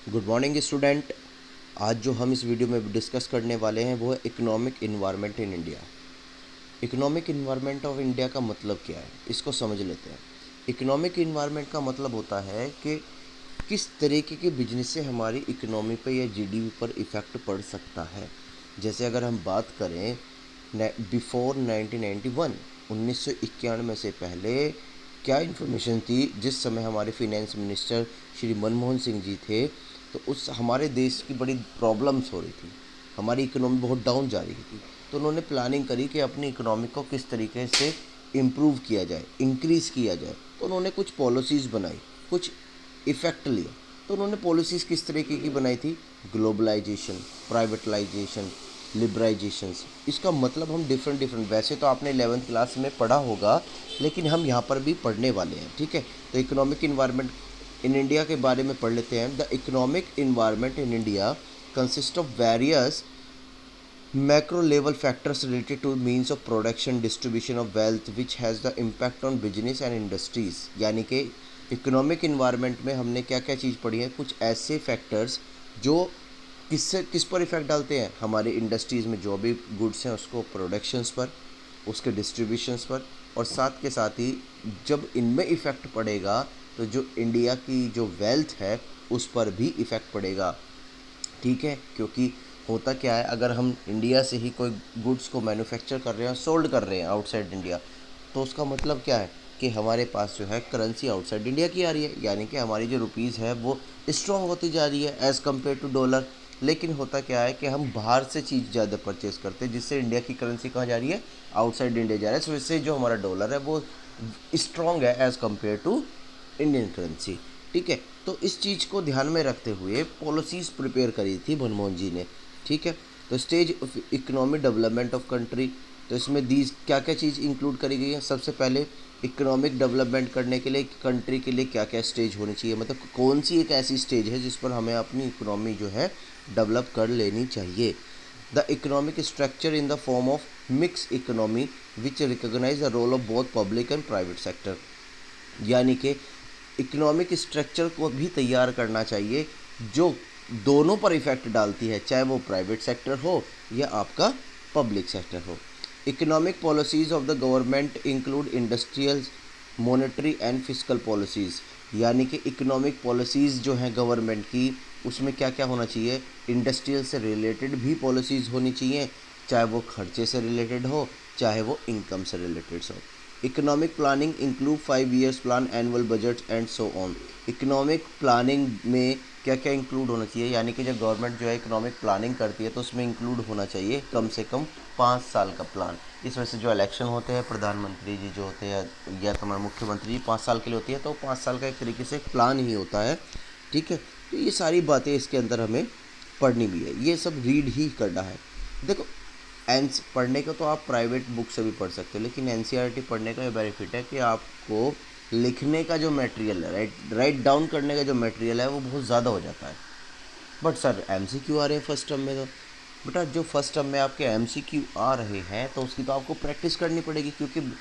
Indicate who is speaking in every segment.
Speaker 1: Good morning student. आज जो हम इस वीडियो में डिस्कस करने वाले हैं वो है economic environment in India. Economic environment of India का मतलब क्या है, इसको समझ लेते हैं। इकोनॉमिक इन्वायरमेंट का मतलब होता है कि किस तरीके के बिजनेस से हमारी इकोनॉमी पे या जीडीपी पर इफ़ेक्ट पड़ सकता है। जैसे अगर हम बात करें बिफोर 1991, 1991 से पहले क्या इन्फॉर्मेशन थी, जिस समय हमारे फिनेंस मिनिस्टर श्री मनमोहन सिंह जी थे, तो उस हमारे देश की बड़ी प्रॉब्लम्स हो रही थी, हमारी इकोनॉमी बहुत डाउन जा रही थी। तो उन्होंने प्लानिंग करी कि अपनी इकोनॉमी को किस तरीके से इम्प्रूव किया जाए, इंक्रीज़ किया जाए। तो उन्होंने कुछ पॉलिसीज़ बनाई, कुछ इफ़ेक्ट लिया। तो उन्होंने पॉलिसीज़ किस तरीके की बनाई थी? ग्लोबलाइजेशन, प्राइवेटलाइजेशन, लिबराइजेशंस। इसका मतलब हम डिफरेंट डिफरेंट, वैसे तो आपने 11th क्लास में पढ़ा होगा, लेकिन हम यहाँ पर भी पढ़ने वाले हैं, ठीक है। तो इकोनॉमिक इन्वायरमेंट इन इंडिया के बारे में पढ़ लेते हैं। The economic environment in India consist of various macro level factors related to means of production, distribution of wealth which has the impact on business and industries। यानी कि economic environment में हमने क्या क्या चीज़ पढ़ी है, कुछ ऐसे फैक्टर्स जो किस पर इफ़ेक्ट डालते हैं, हमारे इंडस्ट्रीज़ में जो भी गुड्स हैं उसको प्रोडक्शंस पर, उसके डिस्ट्रीब्यूशंस पर, और साथ के साथ ही जब इनमें इफ़ेक्ट पड़ेगा तो जो इंडिया की जो वेल्थ है उस पर भी इफ़ेक्ट पड़ेगा, ठीक है। क्योंकि होता क्या है, अगर हम इंडिया से ही कोई गुड्स को मैन्युफैक्चर कर रहे हैं, सोल्ड कर रहे हैं आउटसाइड इंडिया, तो उसका मतलब क्या है कि हमारे पास जो है करेंसी आउटसाइड इंडिया की आ रही है, यानी कि हमारी जो रुपीज़ है वो स्ट्रॉन्ग होती जा रही है एज़ कम्पेयर टू डॉलर। लेकिन होता क्या है कि हम बाहर से चीज़ ज़्यादा परचेज़ करते हैं, जिससे इंडिया की करेंसी कहाँ जा रही है? आउटसाइड इंडिया जा रहा है। सो इससे जो हमारा डॉलर है वो स्ट्रॉन्ग है as compare to Indian currency, ठीक है। तो इस चीज़ को ध्यान में रखते हुए पॉलिसीज़ प्रिपेयर करी थी मनमोहन जी ने, ठीक है। तो stage of economic development of country, तो इसमें दीज क्या क्या चीज़ इंक्लूड करी गई है? सबसे पहले इकोनॉमिक डेवलपमेंट करने के लिए कंट्री के लिए क्या क्या स्टेज होनी चाहिए, मतलब कौन सी एक ऐसी स्टेज है जिस पर हमें अपनी इकोनॉमी जो है डेवलप कर लेनी चाहिए। The economic structure in the form of mix economy which recognise the role of both public and private sector. यानी कि इकोनॉमिक स्ट्रक्चर को भी तैयार करना चाहिए जो दोनों पर इफ़ेक्ट डालती है, चाहे वो प्राइवेट सेक्टर हो या आपका पब्लिक सेक्टर हो। Economic policies of the government include industrial, monetary and fiscal policies. यानी कि इकोनॉमिक पॉलिसीज़ जो हैं गवर्नमेंट की, उसमें क्या क्या होना चाहिए? इंडस्ट्रियल से रिलेटेड भी पॉलिसीज़ होनी चाहिए, चाहे वो खर्चे से रिलेटेड हो, चाहे वो इनकम से रिलेटेड हो। Economic planning include 5 years plan, annual budget and so on. Economic planning में क्या क्या इंक्लूड होना चाहिए, यानी कि जब गवर्नमेंट जो है इकोनॉमिक प्लानिंग करती है तो उसमें इंक्लूड होना चाहिए कम से कम 5 साल का प्लान। इस वजह से जो इलेक्शन होते हैं, प्रधानमंत्री जी जो होते हैं या हमारे मुख्यमंत्री जी 5 साल के लिए होती है, तो 5 साल का एक तरीके से प्लान ही होता है, ठीक है। तो ये सारी बातें इसके अंदर हमें पढ़नी भी है, ये सब रीड ही करना है। देखो, पढ़ने का तो आप प्राइवेट बुक से भी पढ़ सकते हो, लेकिन एनसीईआरटी पढ़ने का ये बेनिफिट है कि आपको लिखने का जो मटेरियल है, राइट डाउन करने का जो मटेरियल है वो बहुत ज़्यादा हो जाता है। बट सर एमसीक्यू आ रहे हैं फर्स्ट टर्म में, तो बेटा जो फर्स्ट टर्म में आपके एमसीक्यू आ रहे हैं तो उसकी तो आपको प्रैक्टिस करनी पड़ेगी, क्योंकि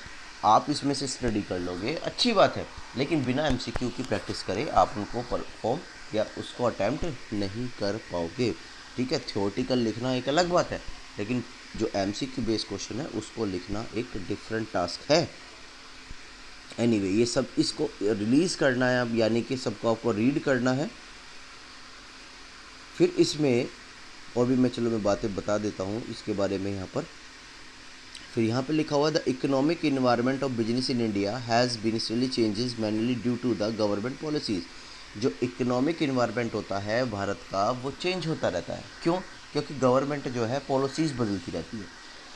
Speaker 1: आप इसमें से स्टडी कर लोगे, अच्छी बात है, लेकिन बिना एमसीक्यू की प्रैक्टिस करे आप उनको परफॉर्म या उसको अटैम्प्ट नहीं कर पाओगे, ठीक है। थ्योरेटिकल लिखना एक अलग बात है, लेकिन जो एमसीक्यू बेस्ड क्वेश्चन है उसको लिखना एक डिफरेंट टास्क है। एनीवे ये सब इसको रिलीज़ करना है अब, यानी कि सबको आपको रीड करना है। फिर इसमें और भी मैं बातें बता देता हूँ इसके बारे में यहाँ पर। फिर यहाँ पे लिखा हुआ the economic environment of business in India has been steadily changes mainly due to the government policies. जो इकोनॉमिक इन्वायरमेंट होता है भारत का वो चेंज होता रहता है। क्यों? क्योंकि गवर्नमेंट जो है पॉलिसीज़ बदलती रहती है।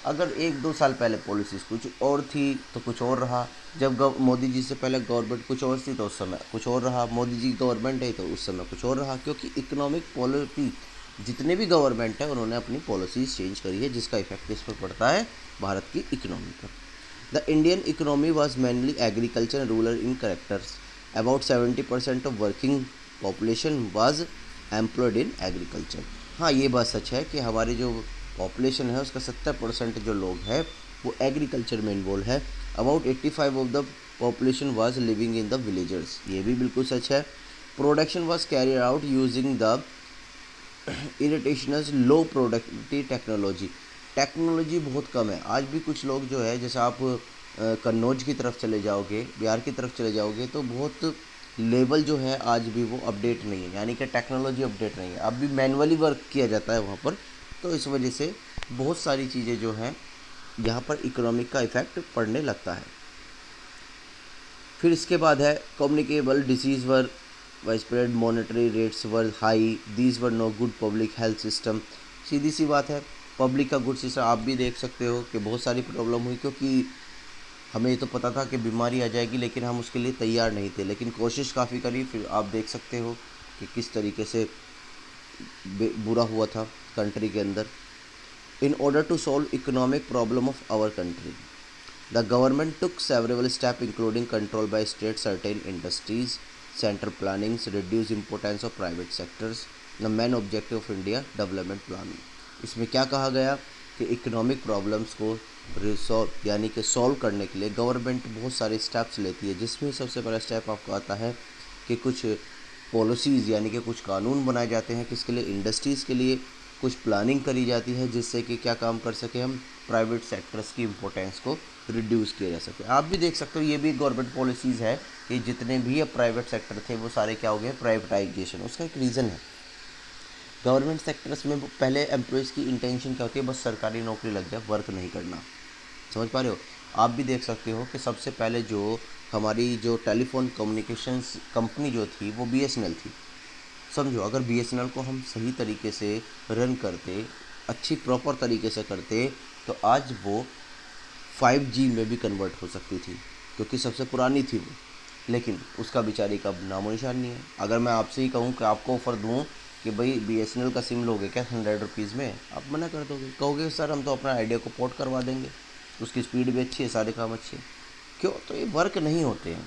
Speaker 1: अगर 1-2 साल पहले पॉलिसीज़ कुछ और थी तो कुछ और रहा, जब मोदी जी से पहले गवर्नमेंट कुछ और थी तो उस समय कुछ और रहा, मोदी जी गवर्नमेंट है तो उस समय कुछ और रहा, क्योंकि इकोनॉमिक पॉलिसी जितने भी गवर्नमेंट है उन्होंने अपनी पॉलिसीज़ चेंज करी है, जिसका इफेक्ट इस पर पड़ता है भारत की इकोनॉमी पर। The Indian economy was mainly agriculture and rural in characters. About 70% of working population was employed in agriculture. हाँ, ये बात सच है कि हमारी जो पॉपुलेशन है उसका 70% जो लोग हैं वो एग्रीकल्चर में इन्वॉल्व है। About 85 of the population was living in the villagers, ये भी बिल्कुल सच है। Production was carried out using the irrigations low productivity technology बहुत कम है। आज भी कुछ लोग जो है, जैसे आप कन्नौज की तरफ चले जाओगे, बिहार की तरफ चले जाओगे, तो बहुत लेवल जो है आज भी वो अपडेट नहीं है, यानी कि टेक्नोलॉजी अपडेट नहीं है, अब भी मैनुअली वर्क किया जाता है वहाँ पर। तो इस वजह से बहुत सारी चीज़ें जो हैं यहाँ पर इकोनॉमिक का इफ़ेक्ट पड़ने लगता है। फिर इसके बाद है communicable diseases were widespread, monetary rates were high, these were no good public health system. सीधी सी बात है, पब्लिक का गुड सिस्टम आप भी देख सकते हो कि बहुत सारी प्रॉब्लम हुई, क्योंकि हमें ये तो पता था कि बीमारी आ जाएगी, लेकिन हम उसके लिए तैयार नहीं थे, लेकिन कोशिश काफ़ी करी। फिर आप देख सकते हो कि किस तरीके से बुरा हुआ था कंट्री के अंदर। In order to solve economic problem of our country, the government took several steps including control by state certain industries, central plannings, reduce importance of private sectors, the main objective of India development plan। इसमें क्या कहा गया कि economic problems को resolve यानी कि solve करने के लिए गवर्नमेंट बहुत सारे स्टेप्स लेती है, जिसमें सबसे पहला स्टेप आपको आता है कि कुछ पॉलिसीज़ यानी कि कुछ कानून बनाए जाते हैं, किसके लिए, इंडस्ट्रीज़ के लिए। कुछ प्लानिंग करी जाती है जिससे कि क्या काम कर सके हम, प्राइवेट सेक्टर्स की इम्पोर्टेंस को रिड्यूस किया जा सके। आप भी देख सकते हो ये भी गवर्नमेंट पॉलिसीज़ है कि जितने भी अब प्राइवेट सेक्टर थे वो सारे क्या हो गए, प्राइवेटाइजेशन। उसका एक रीज़न है, गवर्नमेंट सेक्टर्स में पहले एम्प्लॉयज़ की इंटेंशन क्या होती है, बस सरकारी नौकरी लग जाए, वर्क नहीं करना। समझ पा रहे हो। आप भी देख सकते हो कि सबसे पहले जो हमारी जो टेलीफोन कम्युनिकेशंस कंपनी जो थी वो BSNL थी। समझो, अगर BSNL को हम सही तरीके से रन करते, अच्छी प्रॉपर तरीके से करते, तो आज वो 5G में भी कन्वर्ट हो सकती थी, क्योंकि सबसे पुरानी थी वो। लेकिन उसका बेचारी का नामो निशान नहीं है। अगर मैं आपसे ही कहूँ कि आपको ऑफ़र दूँ कि भाई BSNL का सिम लोगे क्या 100 रुपीज़ में, आप मना कर दोगे, कहोगे सर हम तो अपना आइडिया को पोर्ट करवा देंगे, उसकी स्पीड भी अच्छी है, सारे काम अच्छे हैं। क्यों, तो ये वर्क नहीं होते हैं।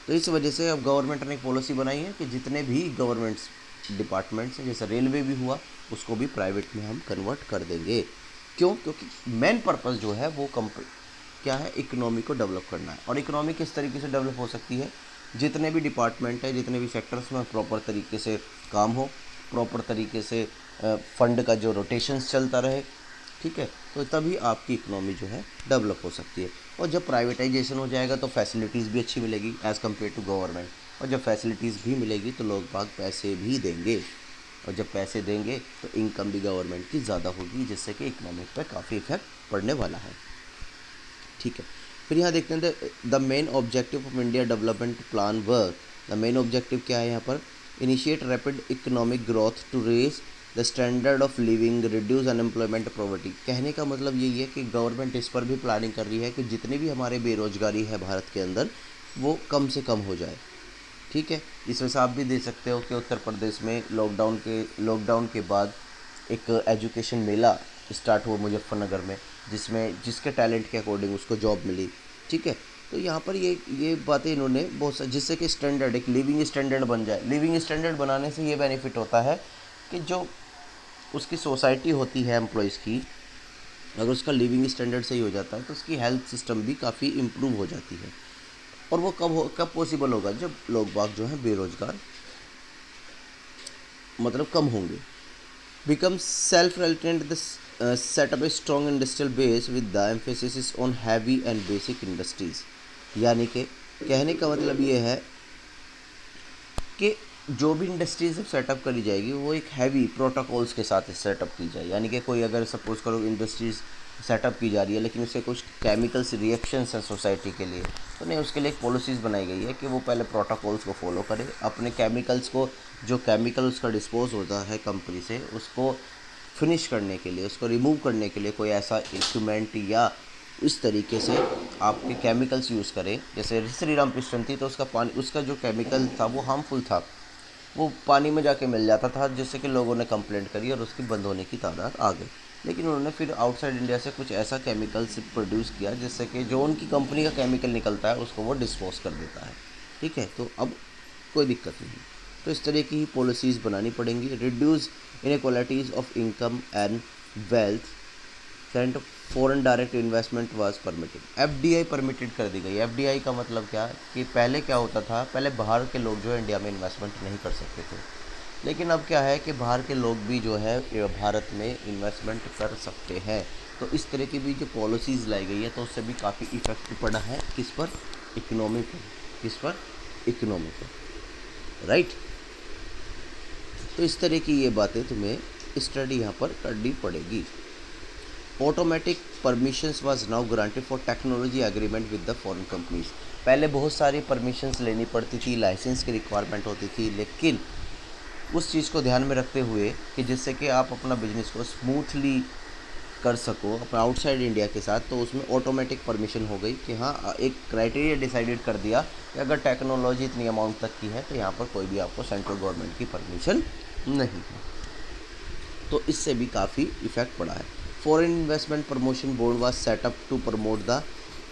Speaker 1: तो इस वजह से अब गवर्नमेंट ने एक पॉलिसी बनाई है कि जितने भी गवर्नमेंट्स डिपार्टमेंट्स हैं, जैसे रेलवे भी हुआ, उसको भी प्राइवेट में हम कन्वर्ट कर देंगे। क्यों, क्योंकि मेन पर्पस जो है वो क्या है, इकोनॉमी को डेवलप करना है। और इकोनॉमी किस तरीके से डेवलप हो सकती है, जितने भी डिपार्टमेंट है, जितने भी सेक्टर्स में प्रॉपर तरीके से काम हो, प्रॉपर तरीके से फंड का जो रोटेशंस चलता रहे, ठीक है, तो तभी आपकी इकोनॉमी जो है डेवलप हो सकती है। और जब प्राइवेटाइजेशन हो जाएगा तो फैसिलिटीज़ भी अच्छी मिलेगी एज़ कम्पेयर टू गवर्नमेंट, और जब फैसिलिटीज़ भी मिलेगी तो लोग बाग पैसे भी देंगे, और जब पैसे देंगे तो इनकम भी गवर्नमेंट की ज़्यादा होगी, जिससे कि इकोनॉमिक पर काफ़ी इफेक्ट पड़ने वाला है। ठीक है, फिर यहाँ देखते हैं the main objective of India development plan work. The main objective क्या है यहाँ पर, initiate rapid economic growth to raise the standard of living, reduce unemployment poverty. कहने का मतलब यही है कि गवर्नमेंट इस पर भी प्लानिंग कर रही है कि जितनी भी हमारे बेरोजगारी है भारत के अंदर, वो कम से कम हो जाए। ठीक है, इस वजह से आप भी देख सकते हो कि उत्तर प्रदेश में लॉकडाउन के बाद एक एजुकेशन मेला स्टार्ट हुआ मुजफ्फरनगर में, जिसके टैलेंट के अकॉर्डिंग उसको जॉब मिली। ठीक है, तो यहाँ पर ये बातें इन्होंने बहुत, जिससे कि स्टैंडर्ड, एक लिविंग स्टैंडर्ड बन जाए। लिविंग स्टैंडर्ड बनाने से ये बेनिफिट होता है कि जो उसकी सोसाइटी होती है एम्प्लॉयज़ की, अगर उसका लिविंग स्टैंडर्ड सही हो जाता है तो उसकी हेल्थ सिस्टम भी काफ़ी इम्प्रूव हो जाती है। और वो कब पॉसिबल होगा, जब लोग बाग जो हैं बेरोजगार मतलब कम होंगे। Become self reliant, the setup a strong industrial base with the emphasis on heavy and basic industries. यानी कि कहने का मतलब ये है कि जो भी इंडस्ट्रीज अब सेटअप करी जाएगी वो एक हैवी प्रोटोकॉल्स के साथ सेटअप की जाए। यानी कि कोई अगर सपोज करो इंडस्ट्रीज़ सेटअप की जा रही है, लेकिन उससे कुछ केमिकल्स रिएक्शंस हैं सोसाइटी के लिए, तो नहीं, उसके लिए एक पॉलिसीज़ बनाई गई है कि वो पहले प्रोटोकॉल्स को फॉलो करे, अपने केमिकल्स को, जो केमिकल उसका डिस्पोज होता है कंपनी से, उसको फिनिश करने के लिए, उसको रिमूव करने के लिए कोई ऐसा इक्विपमेंट या इस तरीके से आपके केमिकल्स यूज़ करें। जैसे श्रीराम पिस्टन थी तो उसका पानी, उसका जो केमिकल था वो हार्मफुल था, वो पानी में जाके मिल जाता था, जिससे कि लोगों ने कंप्लेंट करी और उसकी बंद होने की तादाद आ गई। लेकिन उन्होंने फिर आउटसाइड इंडिया से कुछ ऐसा केमिकल्स प्रोड्यूस किया जिससे कि जो उनकी कंपनी का केमिकल निकलता है उसको वो डिस्पोज कर देता है। ठीक है, तो अब कोई दिक्कत नहीं। तो इस तरह की पॉलिसीज़ बनानी पड़ेंगी। Reduce inequalities of income and wealth, and foreign direct investment was permitted, FDI permitted कर दी गई। एफडीआई का मतलब क्या कि पहले क्या होता था, पहले बाहर के लोग जो है इंडिया में इन्वेस्टमेंट नहीं कर सकते थे, लेकिन अब क्या है कि बाहर के लोग भी जो है भारत में इन्वेस्टमेंट कर सकते हैं। तो इस तरह की भी जो पॉलिसीज़ लाई गई है तो उससे भी काफ़ी इफेक्ट पड़ा है किस पर, इकोनॉमी पर, किस पर, इकोनॉमी पर, राइट। तो इस तरह की ये बातें तुम्हें स्टडी यहाँ पर करनी पड़ेगी। Automatic permissions was now granted for technology agreement with the foreign companies. पहले बहुत सारी परमिशंस लेनी पड़ती थी, लाइसेंस की रिक्वायरमेंट होती थी, लेकिन उस चीज़ को ध्यान में रखते हुए कि जिससे कि आप अपना बिजनेस को स्मूथली कर सको अपना आउटसाइड इंडिया के साथ, तो उसमें ऑटोमेटिक परमिशन हो गई कि हाँ, एक क्राइटेरिया डिसाइडेड कर दिया कि अगर टेक्नोलॉजी इतनी अमाउंट तक की है तो यहाँ पर कोई भी आपको सेंट्रल गवर्नमेंट की परमिशन नहीं है। तो इससे भी काफ़ी इफेक्ट पड़ा है। Foreign investment promotion board was setup to promote the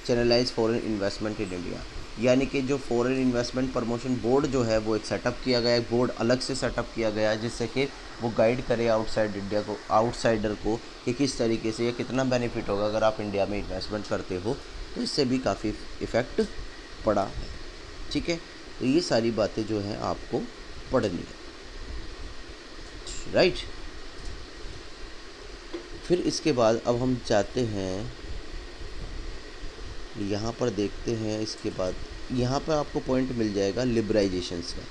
Speaker 1: channelise foreign investment in India. यानी कि जो फॉरेन इन्वेस्टमेंट प्रमोशन बोर्ड जो है वो एक सेटअप किया गया, एक बोर्ड अलग से सेटअप किया गया जिससे कि वो गाइड करे आउटसाइड इंडिया को, आउटसाइडर को, कि किस तरीके से या कितना बेनिफिट होगा अगर आप इंडिया में इन्वेस्टमेंट करते हो। तो इससे भी काफ़ी इफ़ेक्ट पड़ा है, ठीक है। तो ये सारी बातें जो हैं आपको पढ़नी है, राइट। फिर इसके बाद अब हम जाते हैं यहाँ पर, देखते हैं इसके बाद यहाँ पर आपको पॉइंट मिल जाएगा लिबराइजेशंस का।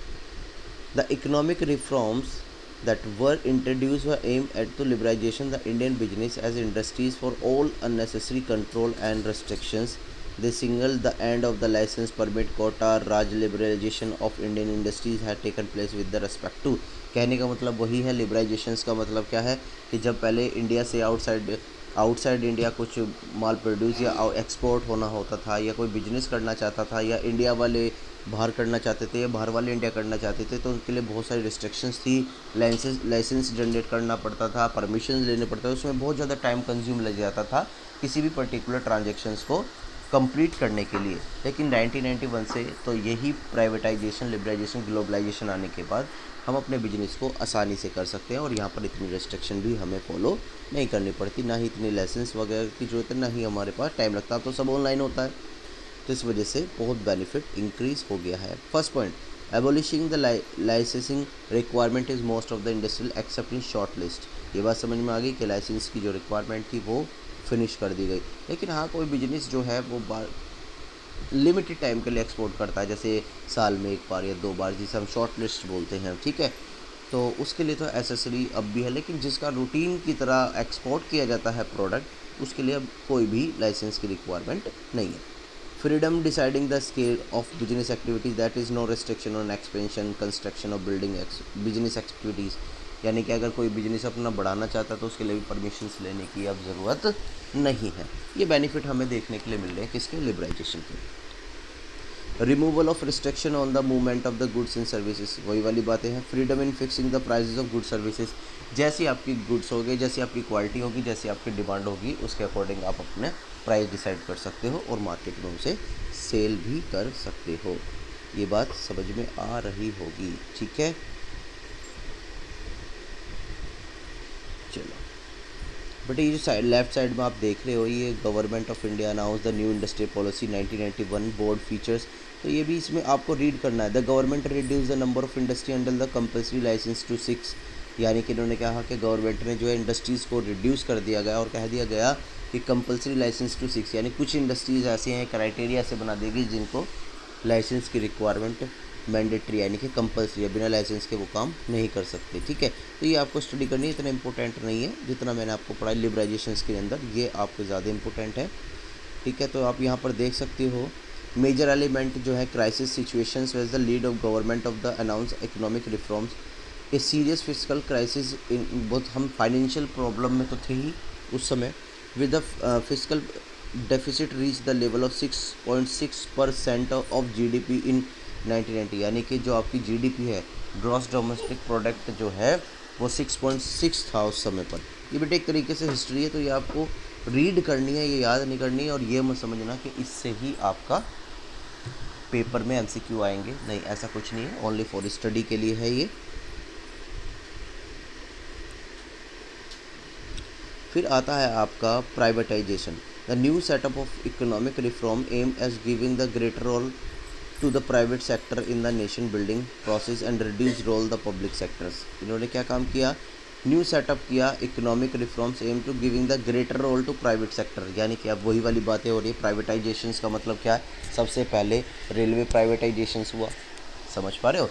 Speaker 1: The economic reforms that were introduced were aimed at the liberalization the Indian business as industries for all unnecessary control and restrictions. They signaled the end of the license permit quota Raj liberalization of Indian industries had taken place with the respect to। कहने का मतलब वही है, लिबराइजेशंस का मतलब क्या है कि जब पहले इंडिया से आउटसाइड इंडिया कुछ माल प्रोड्यूस या एक्सपोर्ट होना होता था, या कोई बिजनेस करना चाहता था, या इंडिया वाले बाहर करना चाहते थे या बाहर वाले इंडिया करना चाहते थे, तो उनके लिए बहुत सारी रिस्ट्रिक्शंस थी। लाइसेंस जनरेट करना पड़ता था, परमिशन लेने पड़ता था, उसमें बहुत ज़्यादा टाइम कंज्यूम लग जाता था किसी भी पर्टिकुलर ट्रांजेक्शन्स को कंप्लीट करने के लिए। लेकिन 1991 से तो यही प्राइवेटाइजेशन, लिबराइजेशन, ग्लोबलाइजेशन आने के बाद हम अपने बिजनेस को आसानी से कर सकते हैं और यहाँ पर इतनी रेस्ट्रिक्शन भी हमें फॉलो नहीं करनी पड़ती, ना ही इतनी लाइसेंस वगैरह की ज़रूरत है, ना ही हमारे पास टाइम लगता, तो सब ऑनलाइन होता है। तो इस वजह से बहुत बेनिफिट इंक्रीज़ हो गया है। First point, abolishing the licensing requirement is most of the industrial except in short list. ये बात समझ में आ गई कि लाइसेंस की जो रिक्वायरमेंट थी वो फिनिश कर दी गई। लेकिन हाँ, कोई बिजनेस जो है वो लिमिटेड टाइम के लिए एक्सपोर्ट करता है, जैसे साल में एक बार या 2 बार, जिसे हम शॉर्ट लिस्ट बोलते हैं, ठीक है। तो उसके लिए तो एसेसरी अब भी है, लेकिन जिसका रूटीन की तरह एक्सपोर्ट किया जाता है प्रोडक्ट, उसके लिए अब कोई भी लाइसेंस की रिक्वायरमेंट नहीं है। Freedom deciding the scale of business activities, that is no restriction on expansion, construction of building business activities. यानी कि अगर कोई बिजनेस अपना बढ़ाना चाहता है तो उसके लिए भी परमिशंस लेने की अब ज़रूरत नहीं है। ये बेनिफिट हमें देखने के लिए मिल रहे हैं किसके, लिबराइजेशन के। Removal of restriction on the movement of the goods and services, वही वाली बातें हैं। Freedom in fixing the prices of goods services, जैसी आपकी गुड्स होगी, जैसी आपकी क्वालिटी होगी, जैसी आपकी डिमांड होगी, उसके अकॉर्डिंग आप अपने प्राइस डिसाइड कर सकते हो और मार्केट में उसे सेल भी कर सकते हो। ये बात समझ में आ रही होगी, ठीक है। चलो बट ये जो लेफ्ट साइड में आप देख रहे हो, ये government of India announce the new industrial policy 1991 board features. तो ये भी इसमें आपको रीड करना है। The government reduce the number of industry under the compulsory licence to 6। यानी कि इन्होंने कहा कि गवर्नमेंट ने जो है इंडस्ट्रीज़ को रिड्यूस कर दिया गया और कह दिया गया कि कंपल्सरी लाइसेंस टू 6, यानी कुछ इंडस्ट्रीज़ ऐसी हैं, क्राइटेरिया से बना देगी जिनको लाइसेंस की रिक्वायरमेंट मैंडेटरी यानी कि कंपल्सरी है, बिना लाइसेंस के वो काम नहीं कर सकते, ठीक है। तो ये आपको स्टडी करनी है, इतना इंपॉर्टेंट नहीं है जितना मैंने आपको पढ़ाई लिबराइजेशन के अंदर, ये आपको ज़्यादा इंपॉर्टेंट है, ठीक है। तो आप यहाँ पर देख सकते हो मेजर एलिमेंट जो है crisis situations wage the lead of government of the announce economic reforms. A serious physical crisis in बहुत, हम फाइनेंशियल प्रॉब्लम में तो थे ही उस समय। With the physical deficit reach the level of 6.6% of GDP in 1990, यानी कि जो आपकी जीडीपी है, ग्रॉस डोमेस्टिक प्रोडक्ट जो है वो 6.6 था उस समय पर। ये बेटे एक तरीके से हिस्ट्री है, तो ये आपको रीड करनी है, ये याद नहीं करनी है, और ये मत समझना कि इससे ही आपका पेपर में एमसीक्यू आएंगे, नहीं, ऐसा कुछ नहीं है, ओनली फॉर स्टडी के लिए है ये। फिर आता है आपका privatisation. The new setup of economic reform aim as giving the greater role to the private sector in the nation building process and reduce role the public sectors. इन्होंने क्या काम किया, न्यू सेटअप किया economic reforms aim to giving the greater role to private sector, यानी कि अब वही वाली बातें हो रही है। प्राइवेटाइजेशंस का मतलब क्या है, सबसे पहले रेलवे प्राइवेटाइजेशंस हुआ, समझ पा रहे हो।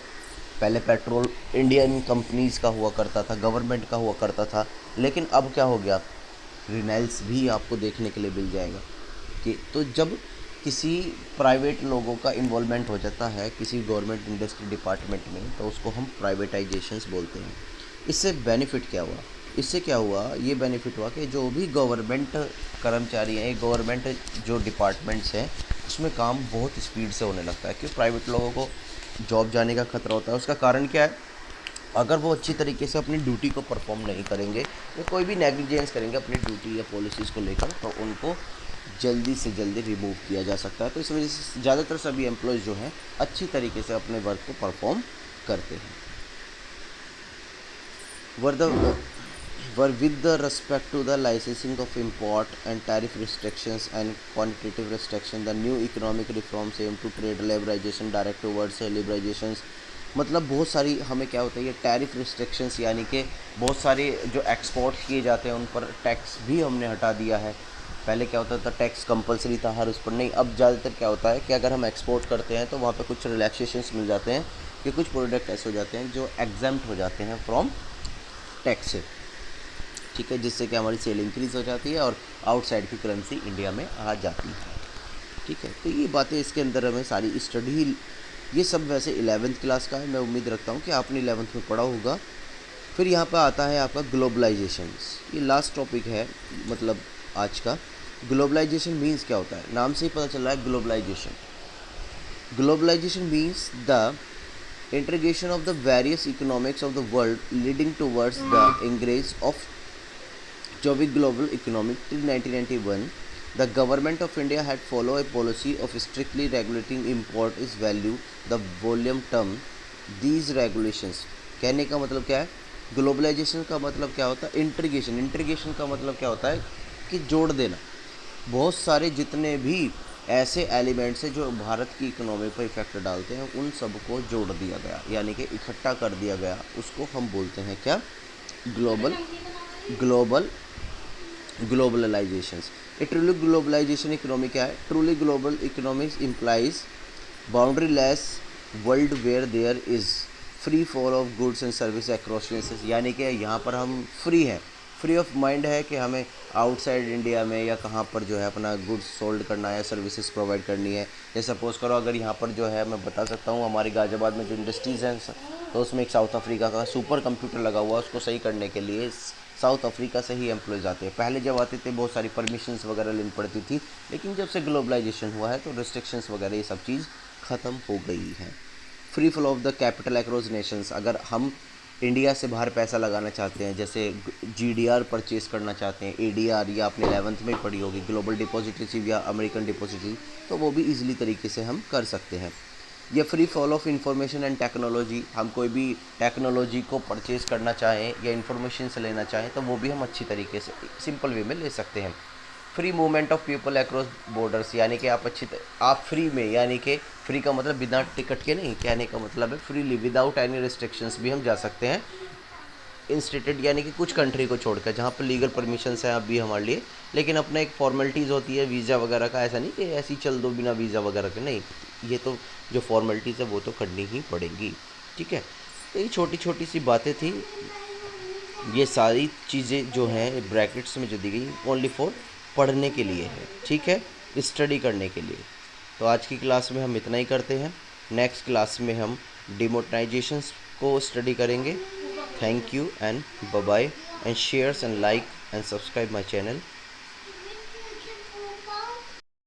Speaker 1: पहले पेट्रोल इंडियन कंपनीज़ का हुआ करता था, गवर्नमेंट का हुआ करता था, लेकिन अब क्या हो गया, रिलायंस भी आपको देखने के लिए मिल जाएगा। कि तो जब किसी प्राइवेट लोगों का इन्वॉल्वमेंट हो जाता है किसी गवर्नमेंट इंडस्ट्री डिपार्टमेंट में, तो उसको हम प्राइवेटाइजेशंस बोलते हैं। इससे बेनिफिट क्या हुआ, इससे क्या हुआ, ये बेनिफिट हुआ कि जो भी गवर्नमेंट कर्मचारी हैं, गवर्नमेंट जो डिपार्टमेंट्स हैं, उसमें काम बहुत स्पीड से होने लगता है। क्यों, प्राइवेट लोगों को जॉब जाने का खतरा होता है। उसका कारण क्या है, अगर वो अच्छी तरीके से अपनी ड्यूटी को परफॉर्म नहीं करेंगे या कोई भी नेग्लिजेंस करेंगे अपनी ड्यूटी या पॉलिसीज़ को लेकर, तो उनको जल्दी से जल्दी रिमूव किया जा सकता है। तो इस वजह से ज़्यादातर सभी एम्प्लॉयज़ जो हैं अच्छी तरीके से अपने वर्क को परफॉर्म करते हैं। Were the were with the respect to the licensing of import and tariff restrictions and quantitative restriction, the new economic reforms aim to trade liberalisation direct towards liberalisations. मतलब बहुत सारी हमें क्या होता है, ये टैरिफ रिस्ट्रिक्शंस यानी कि बहुत सारे जो एक्सपोर्ट किए जाते हैं उन पर टैक्स भी हमने हटा दिया है। पहले क्या होता था, टैक्स कंपलसरी था हर उस पर, नहीं, अब ज़्यादातर क्या होता है कि अगर हम एक्सपोर्ट करते हैं तो वहाँ पे कुछ रिलैक्सेशंस मिल जाते हैं कि कुछ प्रोडक्ट ऐसे हो जाते हैं जो एग्जाम्प्ट हो जाते हैं फ्रॉम टैक्स से, ठीक है, जिससे कि हमारी सेल इंक्रीज़ हो जाती है और आउटसाइड की करेंसी इंडिया में आ जाती है, ठीक है। तो ये बातें इसके अंदर हमें सारी स्टडी, ये सब वैसे 11th क्लास का है, मैं उम्मीद रखता हूँ कि आपने 11th में पढ़ा होगा। फिर यहाँ पर आता है आपका ग्लोबलाइजेशन, ये लास्ट टॉपिक है मतलब आज का। ग्लोबलाइजेशन मीन्स क्या होता है, नाम से ही पता चल रहा है globalisation. Globalisation means the integration of the various economics of the world leading towards the increase of Jovic global economic. Till 1991 the government of India had followed a policy of strictly regulating import is value the volume term. These regulations, कहने का मतलब क्या है, globalisation का मतलब क्या होता है, इंटीग्रेशन। इंटीग्रेशन का मतलब क्या होता है कि जोड़ देना, बहुत सारे जितने भी ऐसे एलिमेंट्स हैं जो भारत की इकोनॉमी पर इफेक्ट डालते हैं उन सबको जोड़ दिया गया, यानी कि इकट्ठा कर दिया गया, उसको हम बोलते हैं क्या, global global globalisations. A truly globalisation economy क्या है, truly global economics implies boundaryless world where there is free fall of goods and service across nations, यानी कि यहाँ पर हम फ्री हैं, फ्री ऑफ माइंड है कि हमें आउटसाइड इंडिया में या कहाँ पर जो है अपना गुड्स सोल्ड करना है, सर्विसेज प्रोवाइड करनी है। जैसे सपोज़ करो अगर यहाँ पर जो है मैं बता सकता हूँ हमारी गाज़ियाबाद में जो इंडस्ट्रीज़ हैं, तो उसमें एक साउथ अफ्रीका का सुपर कंप्यूटर लगा हुआ है, उसको सही करने के लिए साउथ अफ्रीका से ही एम्प्लॉयज़ आते हैं। पहले जब आते थे बहुत सारी परमिशंस वगैरह लेनी पड़ती थी, लेकिन जब से ग्लोबलाइजेशन हुआ है तो रिस्ट्रिक्शंस वगैरह ये सब चीज़ ख़त्म हो गई है। Free flow of the capital across Nations, अगर हम इंडिया से बाहर पैसा लगाना चाहते हैं, जैसे GDR परचेज करना चाहते हैं, ADR, या आपने 11th में ही पढ़ी होगी ग्लोबल डिपॉजिट रिसीव या अमेरिकन डिपॉजिट, तो वो भी ईजिली तरीके से हम कर सकते हैं। ये free fall of information and technology, हम कोई भी टेक्नोलॉजी को परचेज़ करना चाहें या इन्फॉर्मेशन से लेना चाहें तो वो भी हम अच्छी तरीके से सिंपल वे में ले सकते हैं। Free movement of people across borders, यानी कि आप आप फ्री में, यानी कि फ्री का मतलब बिना टिकट के नहीं, कहने का मतलब है फ्रीली विदाउट एनी रिस्ट्रिक्शंस भी हम जा सकते हैं इन स्टेटेड, यानी कि कुछ कंट्री को छोड़कर जहाँ पर लीगल परमिशंस हैं अभी हमारे लिए, लेकिन अपना एक फॉर्मेलिटीज़ होती है वीज़ा वगैरह का, ऐसा नहीं कि ऐसी चल दो बिना वीज़ा वगैरह के, नहीं, ये तो जो फॉर्मेलिटीज़ है वो तो करनी ही पड़ेगी, ठीक है। तो ये छोटी छोटी सी बातें थी, ये सारी चीज़ें जो हैं ब्रैकेट्स में जो दी गई ओनली फॉर पढ़ने के लिए है, ठीक है, स्टडी करने के लिए। तो आज की क्लास में हम इतना ही करते हैं, नेक्स्ट क्लास में हम डिमोनेटाइजेशंस को स्टडी करेंगे। Thank you and bye bye and shares and like and subscribe my channel.